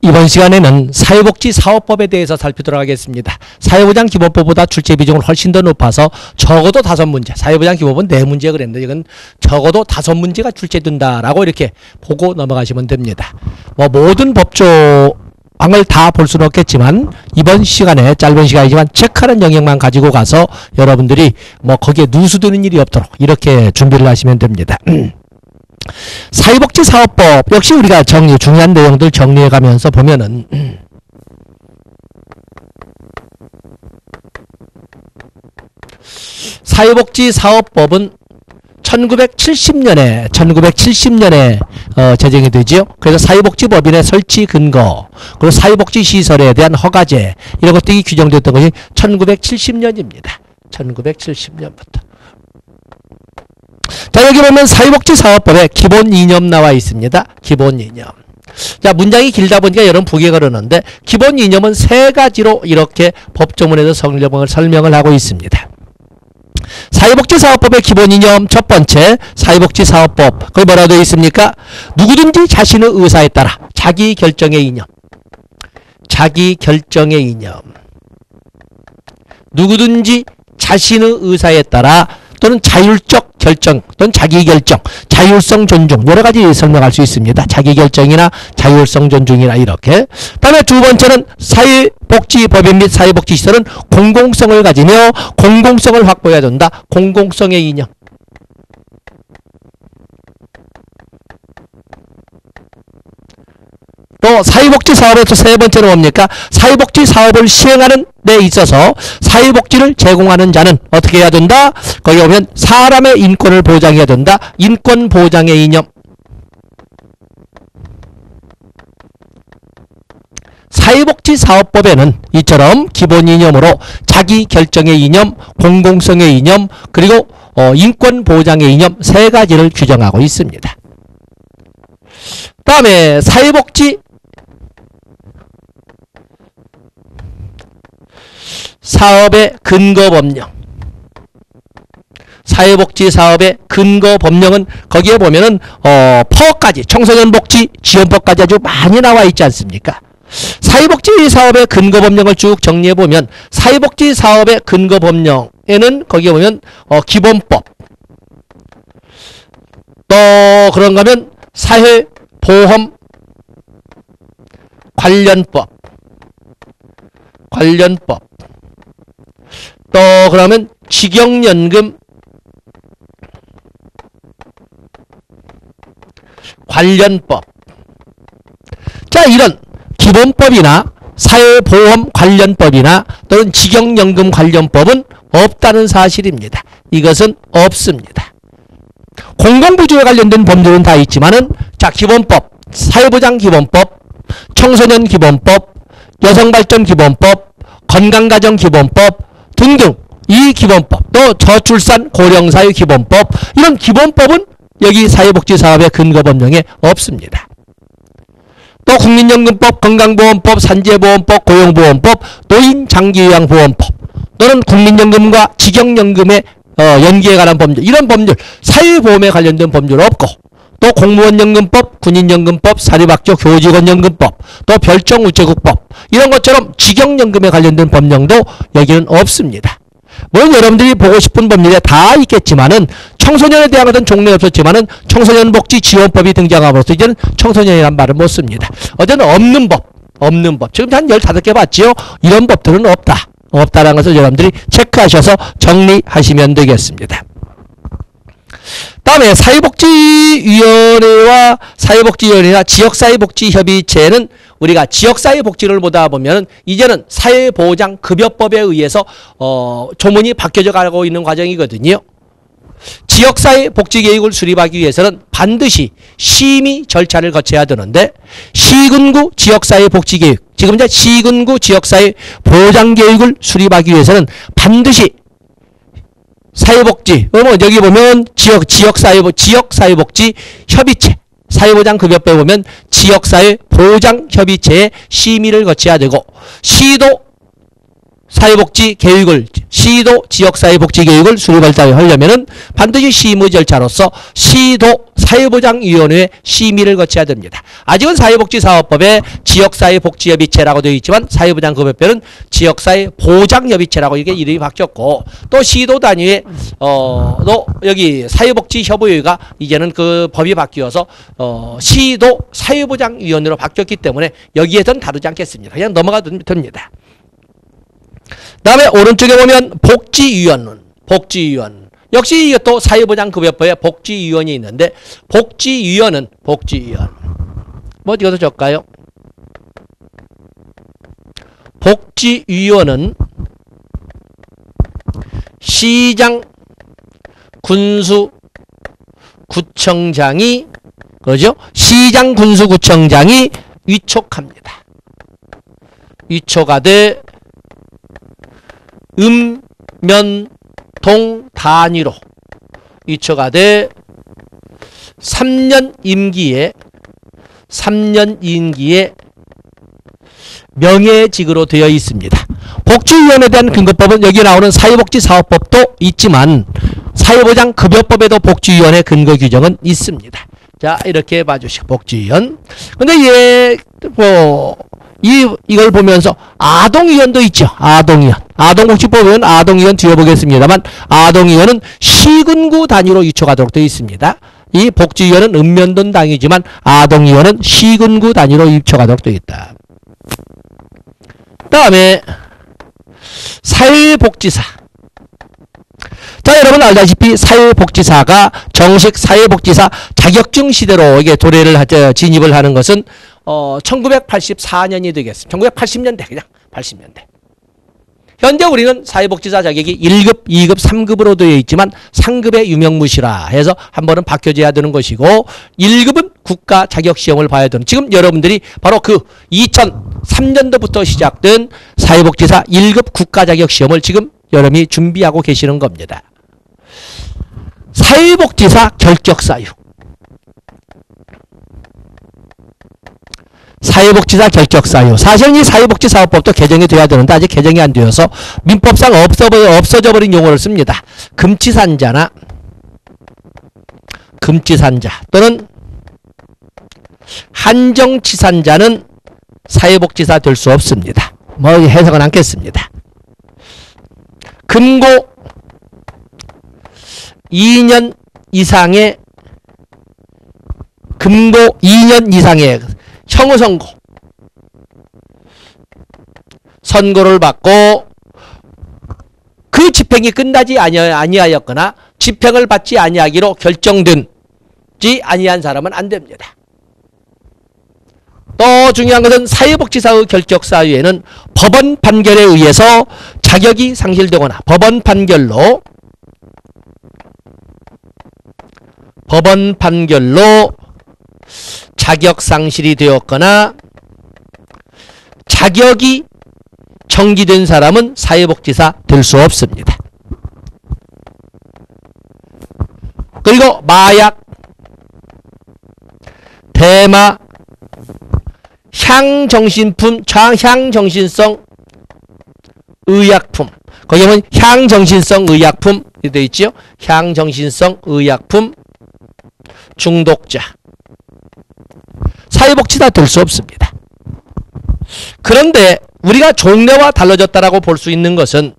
이번 시간에는 사회복지사업법에 대해서 살피도록 하겠습니다. 사회보장기본법보다 출제비중은 훨씬 더 높아서 적어도 5문제, 사회보장기본법은 4문제 그랬는데 이건 적어도 5문제가 출제된다라고 이렇게 보고 넘어가시면 됩니다. 모든 법조항을 다 볼 수는 없겠지만 이번 시간에 짧은 시간이지만 체크하는 영역만 가지고 가서 여러분들이 거기에 누수되는 일이 없도록 이렇게 준비를 하시면 됩니다. 사회복지사업법 역시 우리가 중요한 내용들 정리해 가면서 보면은 사회복지사업법은 1970년에 제정이 되지요. 그래서 사회복지법인의 설치 근거, 그리고 사회복지시설에 대한 허가제 이런 것들이 규정됐던 것이 1970년입니다. 1970년부터. 자, 여기 보면 사회복지사업법에 기본 이념 나와 있습니다. 기본 이념. 자, 문장이 길다 보니까 여러분 보기에 그러는데 기본 이념은 3가지로 이렇게 법조문에서 설명을 하고 있습니다. 사회복지사업법의 기본 이념 첫 번째, 사회복지사업법 거기 뭐라고 되어 있습니까? 누구든지 자신의 의사에 따라 자기 결정의 이념, 자기 결정의 이념, 누구든지 자신의 의사에 따라 또는 자율적 결정 또는 자기결정, 자율성 존중 여러가지 설명할 수 있습니다. 자기결정이나 자율성 존중이나 이렇게. 다음에 두 번째는 사회복지법인 및 사회복지시설은 공공성을 가지며 공공성을 확보해야 된다. 공공성의 이념. 또 사회복지사업에서 세 번째는 뭡니까? 사회복지사업을 시행하는 데 있어서 사회복지를 제공하는 자는 어떻게 해야 된다? 거기 보면 사람의 인권을 보장해야 된다. 인권보장의 이념. 사회복지사업법에는 이처럼 기본 이념으로 자기결정의 이념, 공공성의 이념, 그리고 인권보장의 이념 3가지를 규정하고 있습니다. 다음에 사회복지 사업의 근거법령. 사회복지사업의 근거법령은 거기에 보면은 퍼까지 청소년복지 지원법까지 아주 많이 나와 있지 않습니까? 사회복지사업의 근거법령을 쭉 정리해보면 사회복지사업의 근거법령에는 거기에 보면 기본법, 또 그런가 하면 사회보험 관련법, 또 그러면 직영연금 관련법. 자, 이런 기본법이나 사회보험 관련법이나 또는 직영연금 관련법은 없다는 사실입니다. 이것은 없습니다. 공공부주에 관련된 법률은 다 있지만은 자, 기본법, 사회보장기본법, 청소년기본법, 여성발전기본법, 건강가정기본법 등등 이 기본법, 또 저출산 고령사회 기본법 이런 기본법은 여기 사회복지사업의 근거법령에 없습니다. 또 국민연금법, 건강보험법, 산재보험법, 고용보험법, 노인장기요양보험법 또는 국민연금과 직영연금의 연기에 관한 법률 이런 법률, 사회보험에 관련된 법률 없고 또 공무원연금법, 군인연금법, 사립학교 교직원연금법, 또 별정우체국법 이런 것처럼 직영연금에 관련된 법령도 여기는 없습니다. 물론 여러분들이 보고 싶은 법률에 다 있겠지만은 청소년에 대한 것은 종래 없었지만은 청소년복지 지원법이 등장함으로써 이제는 청소년이란 말을 못 씁니다. 어제는 없는 법. 지금 한 15개 봤지요? 이런 법들은 없다라는 것을 여러분들이 체크하셔서 정리하시면 되겠습니다. 다음에 사회복지위원회와 지역사회복지협의체는 우리가 지역사회복지를 보다 보면 이제는 사회보장급여법에 의해서 조문이 바뀌어져 가고 있는 과정이거든요. 지역사회복지계획을 수립하기 위해서는 반드시 심의 절차를 거쳐야 되는데 시군구 지역사회복지계획, 지금 이제 시군구 지역사회보장계획을 수립하기 위해서는 반드시 사회복지, 여기 보면 지역사회복지 협의체, 사회보장급여법에 보면 지역사회보장협의체의 심의를 거쳐야 되고 시도 사회복지 계획을 시도 지역사회복지 계획을 수립하려면은 반드시 심의 절차로서 시도 사회보장위원회 심의를 거쳐야 됩니다. 아직은 사회복지사업법에 지역사회복지협의체라고 되어 있지만 사회보장급여법에는 지역사회보장협의체라고 이게 이름이 바뀌었고 또 시도 단위에 또 여기 사회복지협의회가 이제는 그 법이 바뀌어서 시도 사회보장위원회로 바뀌었기 때문에 여기에선 다루지 않겠습니다. 그냥 넘어가도 됩니다. 다음에 오른쪽에 보면 복지위원 역시 이것도 사회보장급여법에 복지위원이 있는데 복지위원 뭐 이것도 적까요? 복지위원은 시장, 군수, 구청장이 그러죠? 시장, 군수, 구청장이 위촉합니다. 위촉하되 면, 동 단위로 위촉하되 3년 임기에 명예직으로 되어 있습니다. 복지위원회에 대한 근거법은 여기 나오는 사회복지사업법도 있지만 사회보장급여법에도 복지위원회 근거 규정은 있습니다. 자, 이렇게 봐주시고 복지위원. 근데 이걸 보면서 아동위원도 있죠. 아동복지법은 아동위원 뒤에 보겠습니다만 아동위원은 시군구 단위로 위촉하도록 되어 있습니다. 이 복지위원은 읍면동 단위지만 아동위원은 시군구 단위로 위촉하도록 되어 있다. 다음에 사회복지사. 자, 여러분 알다시피 사회복지사가 정식 사회복지사 자격증 시대로 이게 도래를 진입을 하는 것은 1984년이 되겠습니다. 1980년대 그냥 80년대. 현재 우리는 사회복지사 자격이 1급, 2급, 3급으로 되어 있지만 상급의 유명무시라 해서 한 번은 바뀌어져야 되는 것이고 1급은 국가 자격시험을 봐야 되는 지금 여러분들이 바로 그 2003년도부터 시작된 사회복지사 1급 국가 자격시험을 지금 여러분이 준비하고 계시는 겁니다. 사회복지사 결격사유. 사회복지사 결격사유. 사실은 이 사회복지사업법도 개정이 돼야 되는데 아직 개정이 안 되어서 민법상 없어져 버린 용어를 씁니다. 금치산자나 금치산자 또는 한정치산자는 사회복지사 될 수 없습니다. 뭐 해석은 않겠습니다. 금고 2년 이상의 형의선고 선고를 받고 그 집행이 끝나지 아니하였거나 집행을 받지 아니하기로 결정된지 아니한 사람은 안 됩니다. 또 중요한 것은 사회복지사의 결격사유에는 법원 판결에 의해서 자격이 상실되거나 법원 판결로 자격 상실이 되었거나 자격이 정지된 사람은 사회복지사 될 수 없습니다. 그리고 마약, 대마, 향정신품, 향정신성 의약품. 거기 보면 향정신성 의약품 되어 있죠. 향정신성 의약품 중독자. 사회복지사 될 수 없습니다. 그런데 우리가 종래와 달라졌다라고 볼 수 있는 것은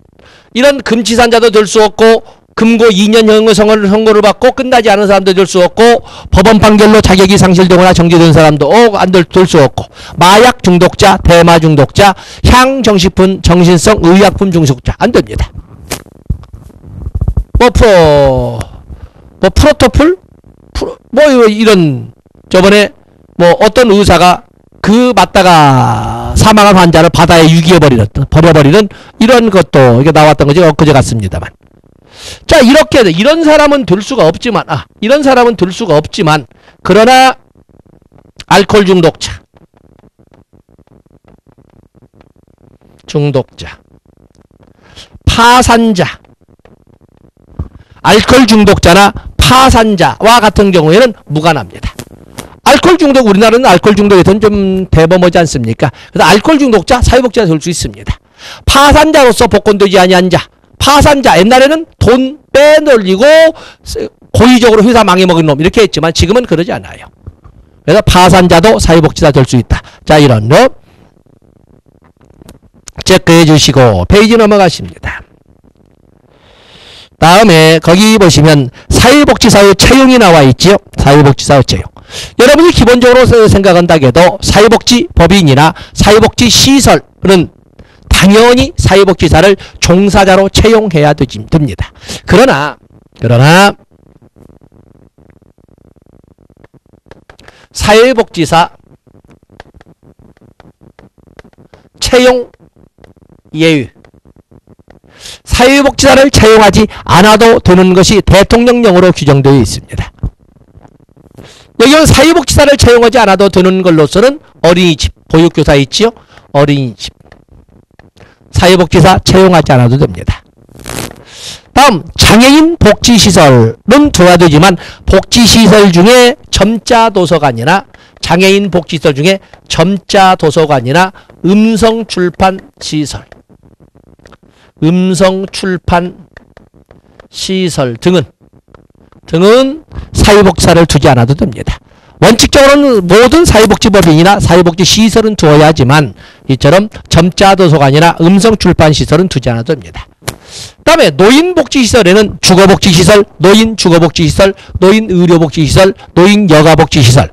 이런 금치산자도 될 수 없고 금고 2년형의 선고를 받고 끝나지 않은 사람도 될 수 없고 법원 판결로 자격이 상실되거나 정지된 사람도 될 수 없고 마약 중독자, 대마 중독자, 향정신품, 정신성 의약품 중독자 안 됩니다. 프로토폴? 이런 저번에 어떤 의사가 그 맞다가 사망한 환자를 바다에 버려버리는 이런 것도 이게 나왔던 거지 엊그제 같습니다만. 자, 이렇게 이런 사람은 될 수가 없지만 그러나 알코올 중독자, 파산자, 알코올 중독자나 파산자와 같은 경우에는 무관합니다. 알코올 중독, 우리나라는 알코올 중독에서는 좀 대범하지 않습니까? 그래서 알코올 중독자, 사회복지사 될 수 있습니다. 파산자로서 복권되지 아니한 자. 파산자, 옛날에는 돈 빼돌리고 고의적으로 회사 망해먹은 놈 이렇게 했지만 지금은 그러지 않아요. 그래서 파산자도 사회복지사 될 수 있다. 자, 이런 놈 체크해 주시고 페이지 넘어가십니다. 다음에 거기 보시면 사회복지사의 채용이 나와 있지요. 사회복지사의 채용. 여러분이 기본적으로 생각한다고 해도 사회복지법인이나 사회복지시설은 당연히 사회복지사를 종사자로 채용해야 됩니다. 그러나 사회복지사 채용 예외. 사회복지사를 채용하지 않아도 되는 것이 대통령령으로 규정되어 있습니다. 여기는 사회복지사를 채용하지 않아도 되는 걸로서는 어린이집, 보육교사 있지요? 어린이집. 사회복지사 채용하지 않아도 됩니다. 다음 장애인 복지시설은 줘야 되지만 복지시설 중에 점자도서관이나 장애인 복지시설 중에 점자도서관이나 음성출판시설 등은 사회복지사를 두지 않아도 됩니다. 원칙적으로는 모든 사회복지법인이나 사회복지시설은 두어야 하지만 이처럼 점자도서관이나 음성출판시설은 두지 않아도 됩니다. 그 다음에 노인복지시설에는 주거복지시설, 노인주거복지시설, 노인의료복지시설, 노인여가복지시설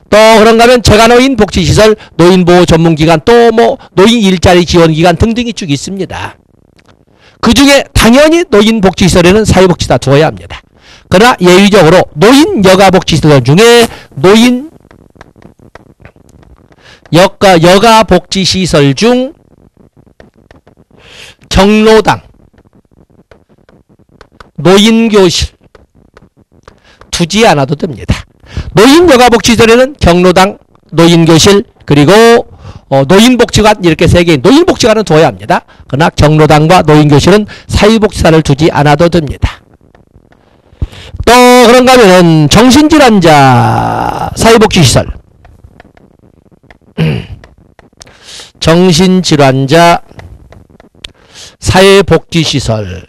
또 그런가 하면 재가노인복지시설, 노인보호전문기관 또 뭐 노인일자리지원기관 등등이 쭉 있습니다. 그 중에 당연히 노인복지시설에는 사회복지사 두어야 합니다. 그러나 예외적으로 노인여가복지시설 중에 여가복지시설 중 경로당, 노인교실 두지 않아도 됩니다. 노인여가복지시설에는 경로당, 노인교실 그리고 노인복지관 이렇게 세 개인 노인복지관은 두어야 합니다. 그러나 경로당과 노인교실은 사회복지사를 두지 않아도 됩니다. 또 그런가 하면은 정신질환자 사회복지시설 정신질환자 사회복지시설이나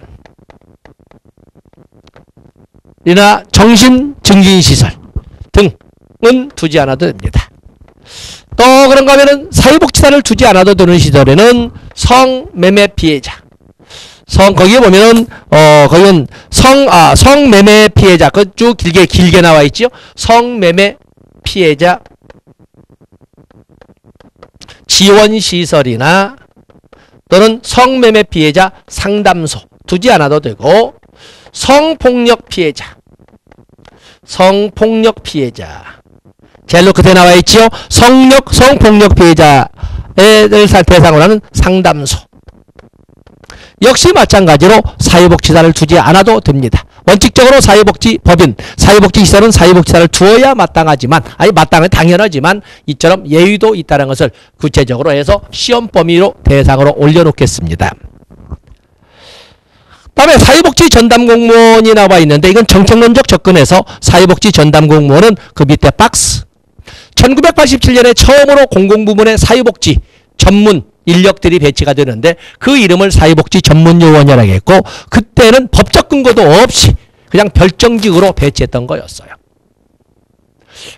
정신증진시설 등은 두지 않아도 됩니다. 또 그런가 하면은 사회복지사를 두지 않아도 되는 시설에는 성매매 피해자 거기에 보면은 거기는 성매매 피해자 그 쭉 길게 나와 있지요. 성매매 피해자 지원시설이나 또는 성매매 피해자 상담소 두지 않아도 되고 성폭력 피해자 제일로 끝에 나와 있지요. 성폭력 피해자를 대상으로 하는 상담소 역시 마찬가지로 사회복지사를 두지 않아도 됩니다. 원칙적으로 사회복지법인, 사회복지시설은 사회복지사를 두어야 마땅하지만 당연하지만 이처럼 예의도 있다는 것을 구체적으로 해서 시험 범위로 대상으로 올려놓겠습니다. 다음에 사회복지 전담공무원이 나와 있는데 이건 정책론적 접근에서 사회복지 전담공무원은 그 밑에 박스 1987년에 처음으로 공공부문의 사회복지 전문 인력들이 배치가 되는데 그 이름을 사회복지 전문요원이라고 했고 그때는 법적 근거도 없이 그냥 별정직으로 배치했던 거였어요.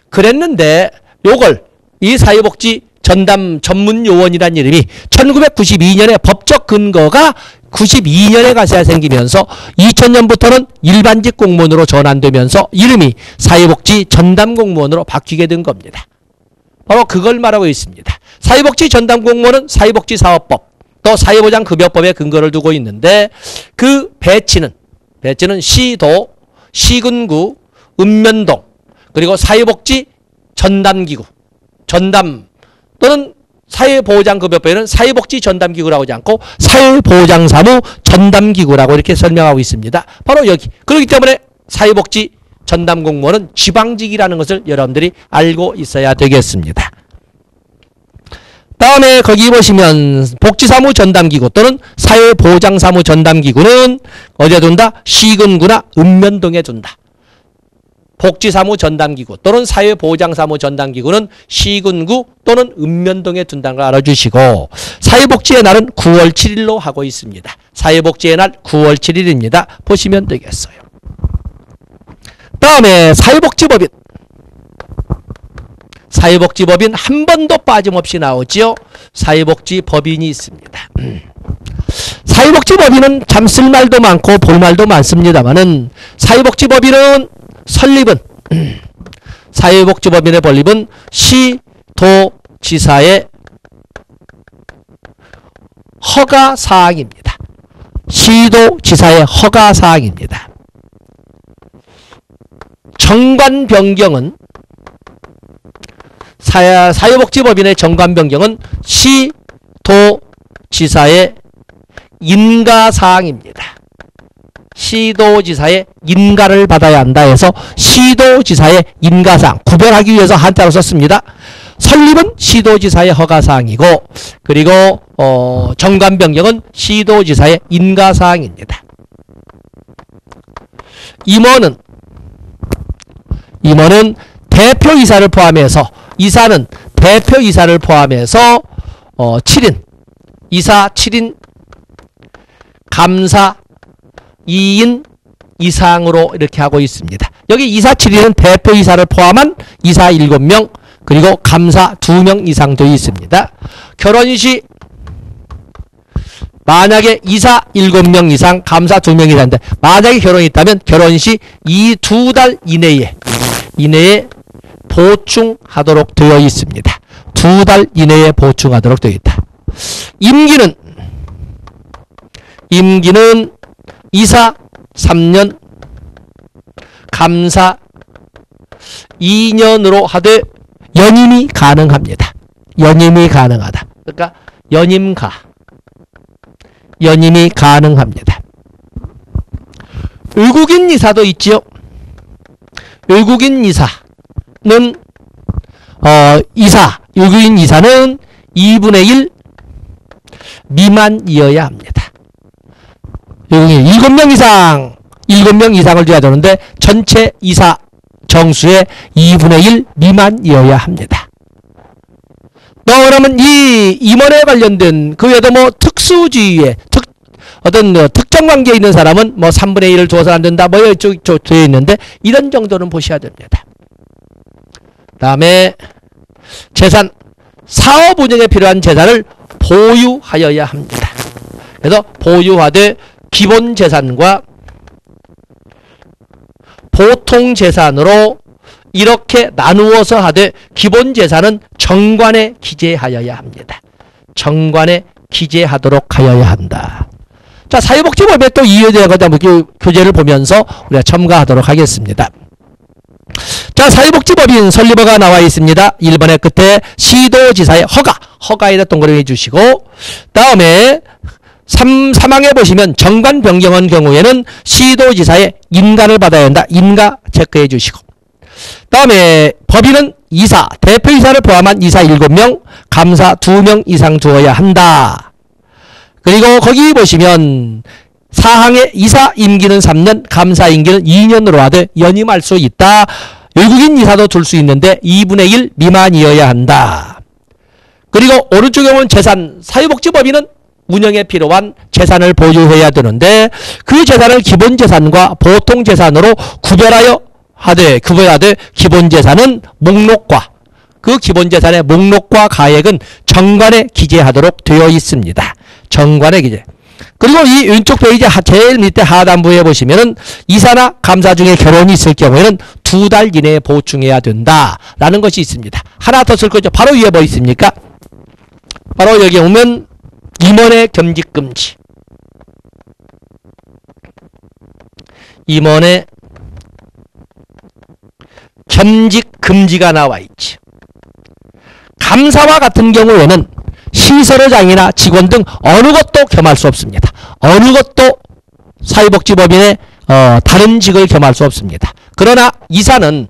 그랬는데 요걸 이 사회복지 전문요원이라는 이름이 1992년에 법적 근거가 92년에 가서야 생기면서 2000년부터는 일반직 공무원으로 전환되면서 이름이 사회복지 전담공무원으로 바뀌게 된 겁니다. 바로 그걸 말하고 있습니다. 사회복지 전담공무원은 사회복지사업법 또 사회보장급여법에 근거를 두고 있는데 그 배치는 시도, 시군구, 읍면동 그리고 사회복지 전담기구 또는 사회보장급여법에는 사회복지 전담기구라고 하지 않고 사회보장사무 전담기구라고 이렇게 설명하고 있습니다. 바로 여기. 그렇기 때문에 사회복지 전담공무원은 지방직이라는 것을 여러분들이 알고 있어야 되겠습니다. 다음에 거기 보시면 복지사무 전담기구 또는 사회보장사무 전담기구는 어디에 둔다? 시군구나 읍면동에 둔다. 복지사무 전담기구 또는 사회보장사무 전담기구는 시군구 또는 읍면동에 둔다는 걸 알아주시고 사회복지의 날은 9월 7일로 하고 있습니다. 사회복지의 날 9월 7일입니다. 보시면 되겠어요. 다음에 사회복지법인. 사회복지법인 한 번도 빠짐없이 나오지요. 사회복지법인이 있습니다. 사회복지법인은 참 쓸말도 많고 볼말도 많습니다만은 사회복지법인은 설립은 사회복지법인의 설립은 시도지사의 허가사항입니다. 시도지사의 허가사항입니다. 정관 변경은 사회복지법인의 정관 변경은 시도지사의 인가사항입니다. 시도지사의 인가를 받아야 한다 해서 시도지사의 인가사항 구별하기 위해서 한자로 썼습니다. 설립은 시도지사의 허가사항이고 그리고 정관 변경은 시도지사의 인가사항입니다. 임원은 대표이사를 포함해서 이사는 대표이사를 포함해서 7인 이사 7인 감사 2인 이상으로 이렇게 하고 있습니다. 여기 이사 7인은 대표이사를 포함한 이사 7명 그리고 감사 2명 이상 되어 있습니다. 결혼시 만약에 이사 7명 이상 감사 2명 이상인데 만약에 결혼이 있다면 결혼시 이 2달 이내에 보충하도록 되어 있습니다. 2달 이내에 보충하도록 되어 있다. 임기는 이사 3년 감사 2년으로 하되 연임이 가능합니다. 연임이 가능하다. 그러니까 연임이 가능합니다. 외국인 이사도 있지요. 외국인 이사는 외국인 이사는 2분의 1 미만이어야 합니다. 외국인 7명 이상을 줘야 되는데 전체 이사 정수의 2분의 1 미만이어야 합니다. 그러면 이 임원에 관련된 그 외에도 뭐 특수지위에 어떤 특정 관계에 있는 사람은 뭐 3분의 1을 두어서는 안 된다. 뭐 이쪽 되어 있는데 이런 정도는 보셔야 됩니다. 다음에 재산, 사업 운영에 필요한 재산을 보유하여야 합니다. 그래서 보유하되 기본 재산과 보통 재산으로 이렇게 나누어서 하되 기본 재산은 정관에 기재하여야 합니다. 정관에 기재하도록 하여야 한다. 자, 사회복지법에 또 이유에 대한 교재를 보면서 우리가 첨가하도록 하겠습니다. 자, 사회복지법인 설립허가 나와 있습니다. 1번의 끝에 시도지사의 허가에다 동그라미 해주시고 다음에 3항에 보시면 정관 변경한 경우에는 시도지사의 인가를 받아야 한다. 인가 체크해 주시고 다음에 법인은 이사, 대표이사를 포함한 이사 7명, 감사 2명 이상 두어야 한다. 그리고 거기 보시면 사항의 이사 임기는 3년, 감사 임기는 2년으로 하되 연임할 수 있다. 외국인 이사도 둘 수 있는데 2분의 1 미만이어야 한다. 그리고 오른쪽에 보면 재산, 사회복지법인은 운영에 필요한 재산을 보유해야 되는데 그 재산을 기본 재산과 보통 재산으로 구별하되 기본 재산은 목록과 그 기본 재산의 목록과 가액은 정관에 기재하도록 되어 있습니다. 정관에 기재. 그리고 이 왼쪽 페이지 제일 밑에 하단부에 보시면은 이사나 감사 중에 결혼이 있을 경우에는 2달 이내에 보충해야 된다라는 것이 있습니다. 하나 더 쓸 거죠. 바로 위에 뭐 있습니까? 바로 여기 오면 임원의 겸직금지. 임원의 겸직금지가 나와 있지. 감사와 같은 경우에는 시설의장이나 직원 등 어느 것도 겸할 수 없습니다. 어느 것도 사회복지법인의 다른 직을 겸할 수 없습니다. 그러나 이사는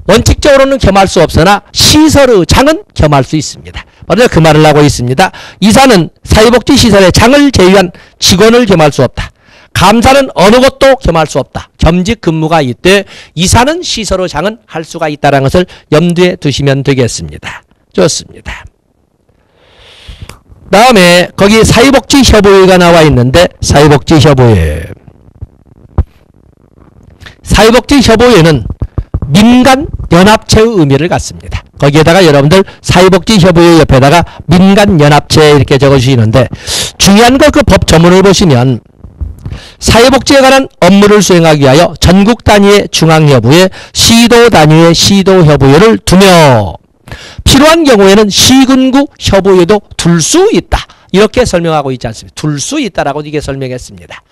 원칙적으로는 겸할 수 없으나 시설의장은 겸할 수 있습니다. 바로 그 말을 하고 있습니다. 이사는 사회복지시설의 장을 제외한 직원을 겸할 수 없다. 감사는 어느 것도 겸할 수 없다. 겸직 근무가 있되 이사는 시설의장은 할 수가 있다는 것을 염두에 두시면 되겠습니다. 좋습니다. 다음에 거기 사회복지협의회가 나와 있는데 사회복지협의회는 민간연합체의 의미를 갖습니다. 거기에다가 여러분들 사회복지협의회 옆에다가 민간연합체 이렇게 적어주시는데 중요한 거 그 법 조문을 보시면 사회복지에 관한 업무를 수행하기 위하여 전국 단위의 중앙협의회, 시도 단위의 시도협의회를 두며 필요한 경우에는 시군구 협의회도 둘 수 있다. 이렇게 설명하고 있지 않습니까? 둘 수 있다라고 이게 설명했습니다.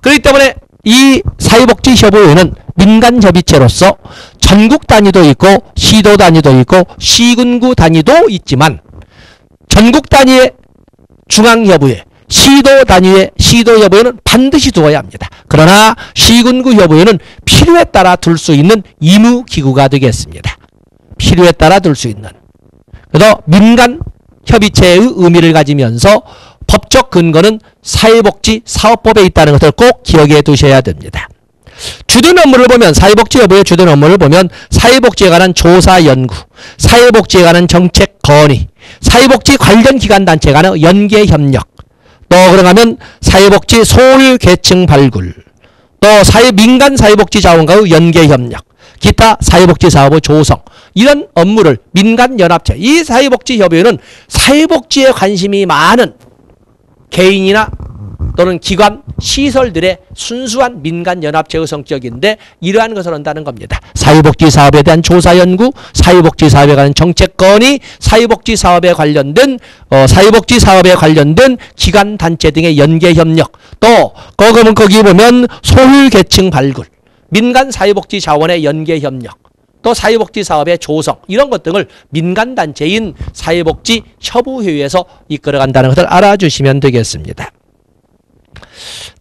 그렇기 때문에 이 사회복지협의회는 민간협의체로서 전국 단위도 있고 시도 단위도 있고 시군구 단위도 있지만 전국 단위의 중앙협의회, 시도 단위의 시도협의회는 반드시 두어야 합니다. 그러나 시군구 협의회는 필요에 따라 둘 수 있는 의무기구가 되겠습니다. 필요에 따라 둘 수 있는. 그래서 민간협의체의 의미를 가지면서 법적 근거는 사회복지사업법에 있다는 것을 꼭 기억해 두셔야 됩니다. 주된 업무를 보면 사회복지협의회 주된 업무를 보면 사회복지에 관한 조사 연구, 사회복지에 관한 정책 건의, 사회복지 관련 기관 단체 간의 연계 협력, 또 그러면 사회복지 소홀 계층 발굴, 또 민간 사회복지 자원과의 연계 협력, 기타 사회복지 사업의 조성, 이런 업무를 민간연합체, 이 사회복지협의회는 사회복지에 관심이 많은 개인이나 또는 기관, 시설들의 순수한 민간연합체의 성격인데 이러한 것을 한다는 겁니다. 사회복지사업에 대한 조사 연구, 사회복지사업에 관한 정책 건의, 사회복지사업에 관련된 기관, 단체 등의 연계 협력, 또 거기 보면 소홀계층 발굴, 민간 사회복지 자원의 연계 협력, 또 사회복지 사업의 조성, 이런 것 등을 민간단체인 사회복지협의회에서 이끌어간다는 것을 알아주시면 되겠습니다.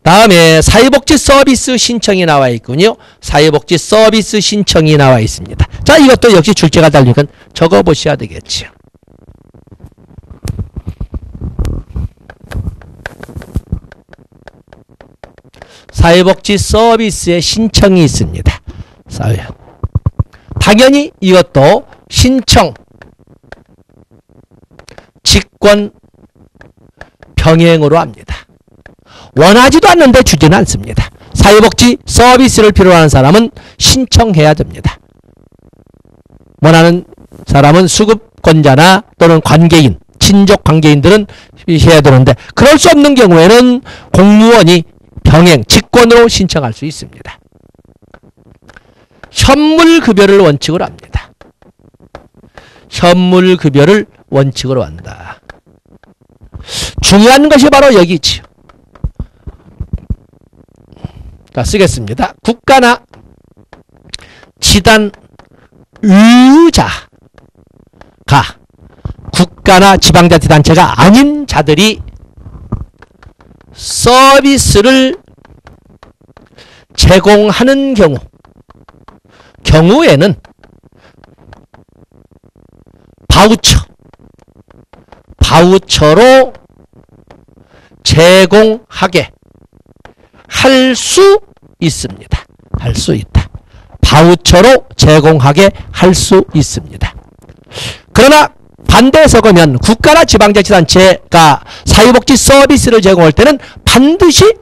다음에 사회복지 서비스 신청이 나와 있군요. 사회복지 서비스 신청이 나와 있습니다. 자, 이것도 역시 출제가 달리니까 적어보셔야 되겠죠. 사회복지 서비스의 신청이 있습니다. 당연히 이것도 신청, 직권 병행으로 합니다. 원하지도 않는데 주지는 않습니다. 사회복지 서비스를 필요로 하는 사람은 신청해야 됩니다. 원하는 사람은 수급권자나 또는 관계인, 친족 관계인들은 해야 되는데 그럴 수 없는 경우에는 공무원이 병행, 직권으로 신청할 수 있습니다. 현물급여를 원칙으로 합니다. 현물급여를 원칙으로 한다. 중요한 것이 바로 여기지요. 자, 쓰겠습니다. 국가나 지단 의유자가 국가나 지방자치단체가 아닌 자들이 서비스를 제공하는 경우에는 바우처로 제공하게 할 수 있습니다. 할 수 있다. 바우처로 제공하게 할 수 있습니다. 그러나 반대해서 보면 국가나 지방자치단체가 사회복지 서비스를 제공할 때는 반드시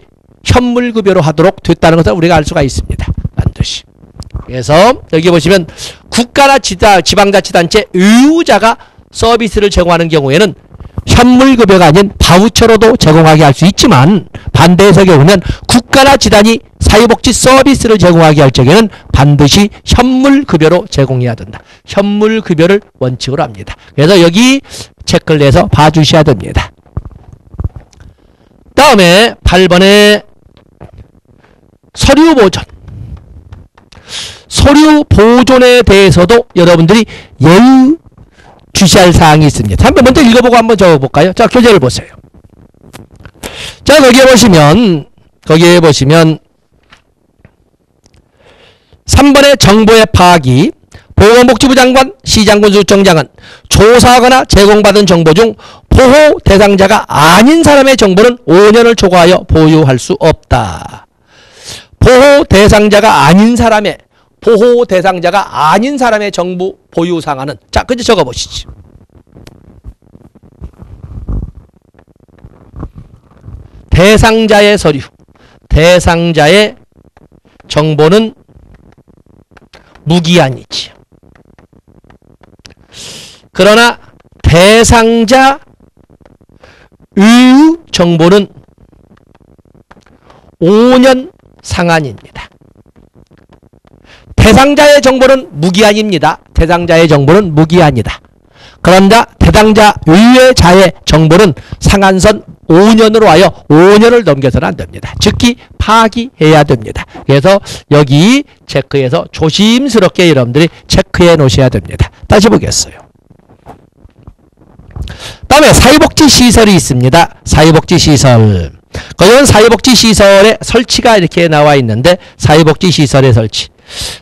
현물급여로 하도록 됐다는 것을 우리가 알 수가 있습니다. 반드시. 그래서 여기 보시면 국가나 지방자치단체 의무자가 서비스를 제공하는 경우에는 현물급여가 아닌 바우처로도 제공하게 할 수 있지만 반대해서 경우는 국가나 지단이 사회복지 서비스를 제공하게 할 적에는 반드시 현물급여로 제공해야 된다. 현물급여를 원칙으로 합니다. 그래서 여기 체크를 내서 봐주셔야 됩니다. 다음에 8번에 서류보존. 서류보존에 대해서도 여러분들이 예의 주시할 사항이 있습니다. 한번 먼저 읽어보고 한번 적어볼까요? 자, 교재를 보세요. 자, 거기에 보시면 3번의 정보의 파악이 보건복지부 장관, 시장군 수청장은 조사하거나 제공받은 정보 중 보호 대상자가 아닌 사람의 정보는 5년을 초과하여 보유할 수 없다. 보호 대상자가 아닌 사람의 정부 보유 상한은 자, 그저 적어 보시죠. 대상자의 서류, 대상자의 정보는 무기한이지요. 그러나 대상자 의 정보는 5년 상한입니다. 대상자의 정보는 무기한입니다. 대상자의 정보는 무기한이다. 그런다 대상자 의의 자의 정보는 상한선 5년으로 하여 5년을 넘겨서는 안 됩니다. 즉기 파기해야 됩니다. 그래서 여기 체크해서 조심스럽게 여러분들이 체크해 놓으셔야 됩니다. 다시 보겠어요. 다음에 사회복지시설이 있습니다. 사회복지시설. 그건 사회복지시설의 설치가 이렇게 나와 있는데 사회복지시설의 설치.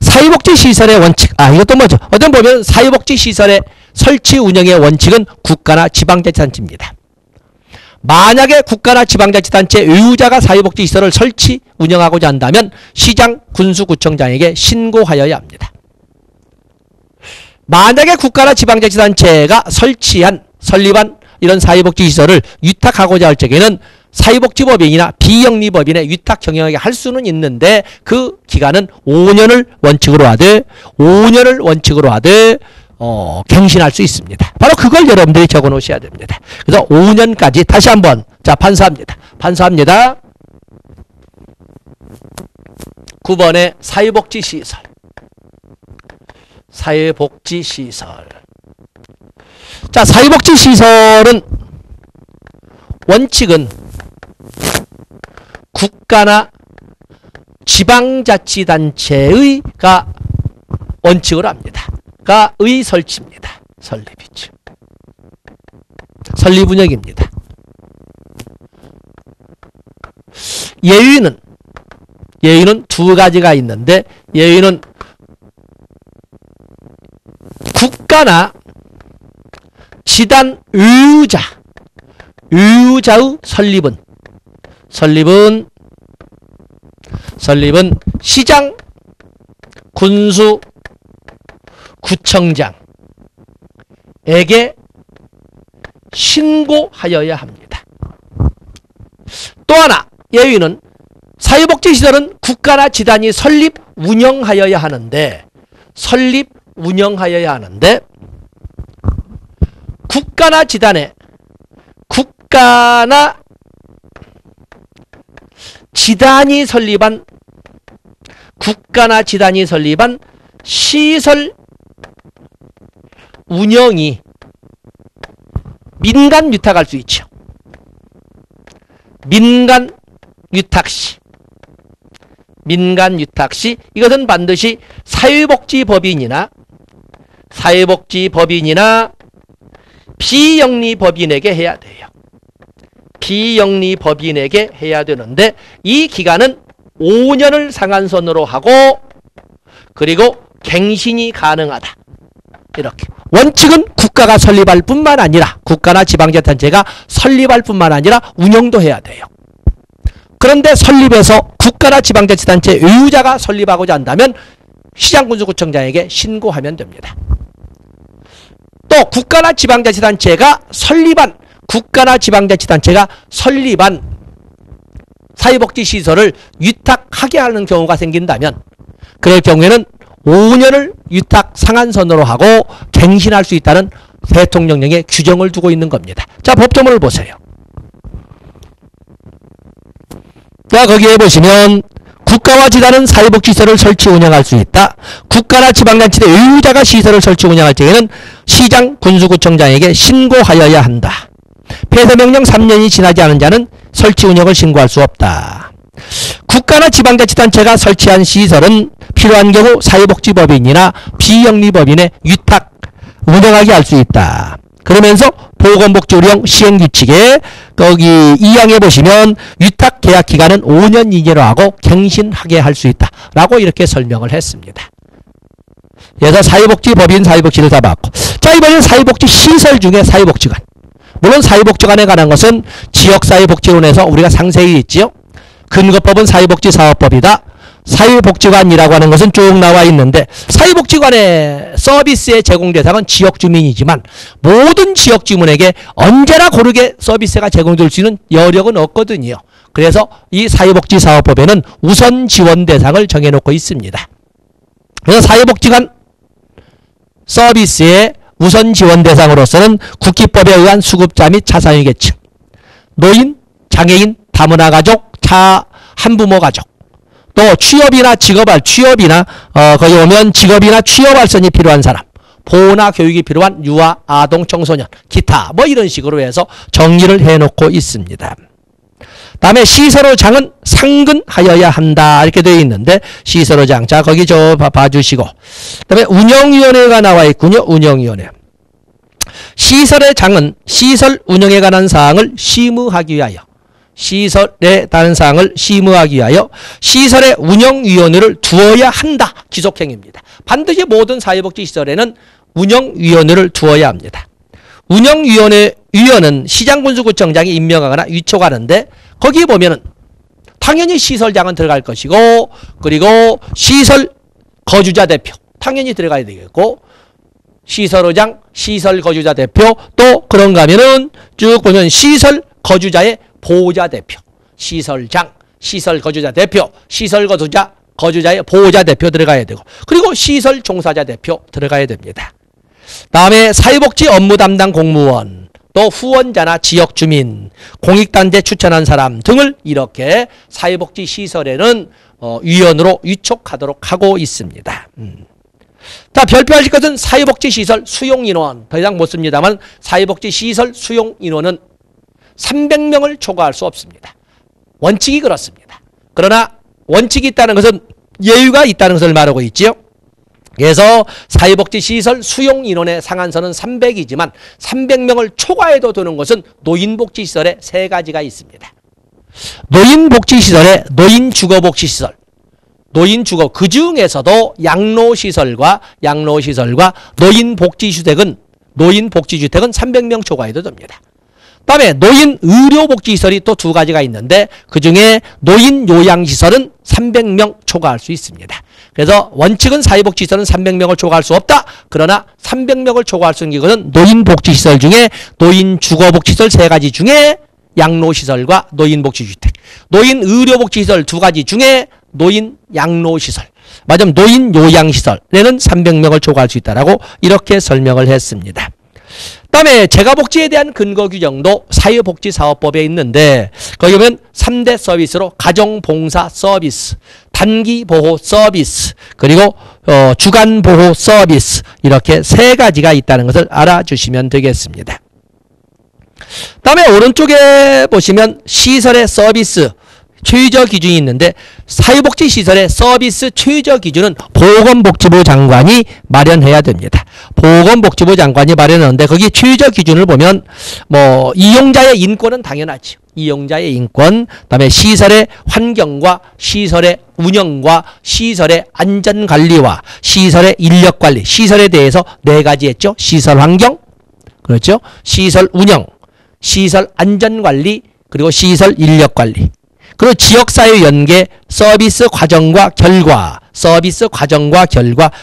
사회복지시설의 원칙. 이것도 뭐죠? 어떤 보면 사회복지시설의 설치 운영의 원칙은 국가나 지방자치단체입니다. 만약에 국가나 지방자치단체 의무자가 사회복지시설을 설치 운영하고자 한다면 시장, 군수, 구청장에게 신고하여야 합니다. 만약에 국가나 지방자치단체가 설립한 이런 사회복지시설을 위탁하고자 할 적에는 사회복지법인이나 비영리법인의 위탁 경영하게 할 수는 있는데 그 기간은 5년을 원칙으로 하되 갱신할 수 있습니다. 바로 그걸 여러분들이 적어 놓으셔야 됩니다. 그래서 5년까지 다시 한번 자 판서합니다. 9번의 사회복지시설. 자, 사회복지시설은 원칙은 국가나 지방자치단체의가 원칙으로 합니다. 의 설치입니다. 설립이죠. 설립 운영입니다. 예의는 두 가지가 있는데 예의는 국가나 지단 의무자의 설립은 시장, 군수, 구청장에게 신고하여야 합니다. 또 하나 예의는 사회복지시설은 국가나 지단이 설립 운영하여야 하는데 국가나 지단이 설립한 시설 운영이 민간 위탁할 수 있죠. 민간 위탁 시 이것은 반드시 사회복지법인이나 비영리법인에게 해야 돼요. 비영리법인에게 해야 되는데 이 기간은 5년을 상한선으로 하고 그리고 갱신이 가능하다. 이렇게 원칙은 국가가 설립할 뿐만 아니라 국가나 지방자치단체가 설립할 뿐만 아니라 운영도 해야 돼요. 그런데 설립해서 국가나 지방자치단체 의무자가 설립하고자 한다면 시장군수구청장에게 신고하면 됩니다. 또 국가나 지방자치단체가 설립한 사회복지시설을 위탁하게 하는 경우가 생긴다면 그럴 경우에는 5년을 위탁 상한선으로 하고 갱신할 수 있다는 대통령령에 규정을 두고 있는 겁니다. 자, 법조문을 보세요. 자, 거기에 보시면 국가와 지단은 사회복지시설을 설치 운영할 수 있다. 국가나 지방자치의 의무자가 시설을 설치 운영할 때에는 시장, 군수구청장에게 신고하여야 한다. 폐쇄명령 3년이 지나지 않은 자는 설치 운영을 신고할 수 없다. 국가나 지방자치단체가 설치한 시설은 필요한 경우 사회복지법인이나 비영리법인에 위탁 운영하게 할 수 있다. 그러면서 보건복지운영 시행규칙에 거기 2항에 보시면 위탁 계약 기간은 5년 이내로 하고 갱신하게 할 수 있다. 라고 이렇게 설명을 했습니다. 그래서 사회복지법인, 사회복지를 다 봤고, 자, 이번엔 사회복지시설 중에 사회복지관. 물론 사회복지관에 관한 것은 지역사회복지론에서 우리가 상세히 했지요. 근거법은 사회복지사업법이다. 사회복지관이라고 하는 것은 쭉 나와 있는데 사회복지관의 서비스의 제공 대상은 지역주민이지만 모든 지역주민에게 언제나 고르게 서비스가 제공될 수 있는 여력은 없거든요. 그래서 이 사회복지사업법에는 우선 지원 대상을 정해놓고 있습니다. 그래서 사회복지관 서비스의 우선 지원 대상으로서는 국기법에 의한 수급자 및 자산위 계층, 노인, 장애인, 다문화 가족, 한부모 가족, 또 취업이나 거기 오면 직업이나 취업 발전이 필요한 사람, 보호나 교육이 필요한 유아, 아동, 청소년, 기타 뭐 이런 식으로 해서 정리를 해놓고 있습니다. 다음에 시설의장은 상근하여야 한다 이렇게 되어 있는데 시설의장 자 거기 봐주시고 그다음에 운영위원회가 나와 있군요. 운영위원회. 시설의 장은 시설 운영에 관한 사항을 심의하기 위하여 시설에 관한 사항을 심의하기 위하여 시설의 운영위원회를 두어야 한다. 지속행위입니다. 반드시 모든 사회복지시설에는 운영위원회를 두어야 합니다. 운영위원은 시장군수구청장이 임명하거나 위촉하는데 거기에 보면은 당연히 시설장은 들어갈 것이고 그리고 시설 거주자 대표 당연히 들어가야 되겠고 시설의장, 시설 거주자 대표 또 그런가 하면은 쭉 보면 시설 거주자의 보호자 대표, 시설장, 시설 거주자 대표, 시설 거주자의 보호자 대표 들어가야 되고 그리고 시설 종사자 대표 들어가야 됩니다. 다음에 사회복지 업무 담당 공무원 또 후원자나 지역주민, 공익단체 추천한 사람 등을 이렇게 사회복지 시설에는 위원으로 위촉하도록 하고 있습니다. 자, 별표하실 것은 사회복지시설 수용인원 더 이상 못 씁니다만 사회복지시설 수용인원은 300명을 초과할 수 없습니다. 원칙이 그렇습니다. 그러나 원칙이 있다는 것은 예외가 있다는 것을 말하고 있지요. 그래서 사회복지시설 수용인원의 상한선은 300이지만 300명을 초과해도 되는 것은 노인복지시설에 3가지가 있습니다. 노인복지시설에 노인주거복지시설, 노인주거 그 중에서도 양로시설과 노인복지주택은 300명 초과해도 됩니다. 다음에 노인의료복지시설이 또 2가지가 있는데 그 중에 노인요양시설은 300명 초과할 수 있습니다. 그래서 원칙은 사회복지시설은 300명을 초과할 수 없다. 그러나 300명을 초과할 수 있는 것은 노인복지시설 중에 노인주거복지시설 3가지 중에 양로시설과 노인복지주택, 노인의료복지시설 2가지 중에 노인양로시설, 맞으면 노인요양시설에는 300명을 초과할 수 있다라고 이렇게 설명을 했습니다. 다음에 재가복지에 대한 근거 규정도 사회복지사업법에 있는데 거기 보면 3대 서비스로 가정봉사 서비스, 단기보호 서비스, 그리고 주간보호 서비스 이렇게 3가지가 있다는 것을 알아주시면 되겠습니다. 다음에 오른쪽에 보시면 시설의 서비스 최저 기준이 있는데 사회복지시설의 서비스 최저 기준은 보건복지부 장관이 마련해야 됩니다. 보건복지부 장관이 마련하는데 거기 최저 기준을 보면 뭐 이용자의 인권은 당연하죠. 이용자의 인권, 그다음에 시설의 환경과 시설의 운영과 시설의 안전관리와 시설의 인력관리, 시설에 대해서 4가지 했죠. 시설 환경, 그렇죠. 시설 운영, 시설 안전관리, 그리고 시설 인력관리. 그리고 지역사회 연계, 서비스 과정과 결과,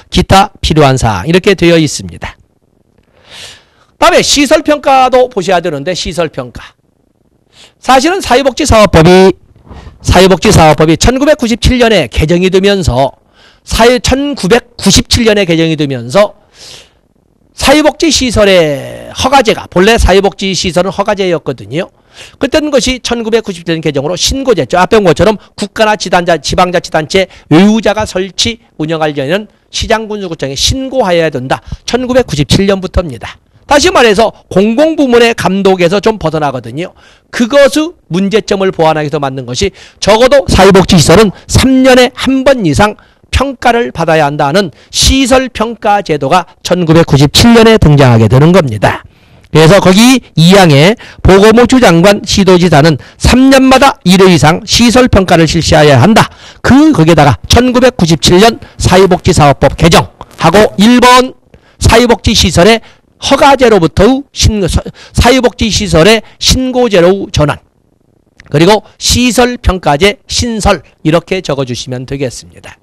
기타 필요한 사항 이렇게 되어 있습니다. 다음에 시설평가도 보셔야 되는데 시설평가. 사실은 사회복지사업법이 1997년에 개정이 되면서 1997년에 개정이 되면서 사회복지시설의 허가제가 본래 사회복지시설은 허가제였거든요. 그때는 것이 1997년 개정으로 신고제죠. 앞에 본 것처럼 국가나 지방자치단체 외유자가 설치 운영하려는 시장군수구청에 신고하여야 된다. 1997년부터입니다. 다시 말해서 공공부문의 감독에서 좀 벗어나거든요. 그것의 문제점을 보완하기 위해서 만든 것이 적어도 사회복지시설은 3년에 한 번 이상 평가를 받아야 한다는 시설평가제도가 1997년에 등장하게 되는 겁니다. 그래서 거기 2항에 보건복지부 장관 시도지사는 3년마다 1회 이상 시설평가를 실시해야 한다. 거기에다가 1997년 사회복지사업법 개정하고 1번 사회복지시설의 허가제로부터의 사회복지시설의 신고제로 전환. 그리고 시설평가제 신설 이렇게 적어주시면 되겠습니다.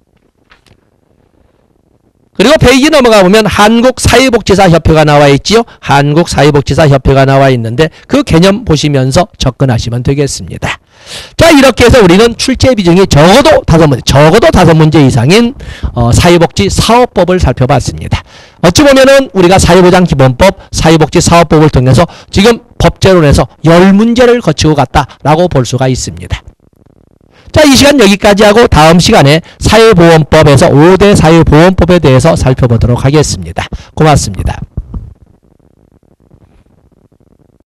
그리고 페이지 넘어가 보면 한국사회복지사협회가 나와 있지요. 한국사회복지사협회가 나와 있는데 그 개념 보시면서 접근하시면 되겠습니다. 자, 이렇게 해서 우리는 출제 비중이 적어도 5문제 이상인 사회복지 사업법을 살펴봤습니다. 어찌 보면은 우리가 사회보장기본법, 사회복지사업법을 통해서 지금 법제론에서 10문제를 거치고 갔다라고 볼 수가 있습니다. 자, 이 시간 여기까지 하고 다음 시간에 사회보험법에서 5대 사회보험법에 대해서 살펴보도록 하겠습니다. 고맙습니다.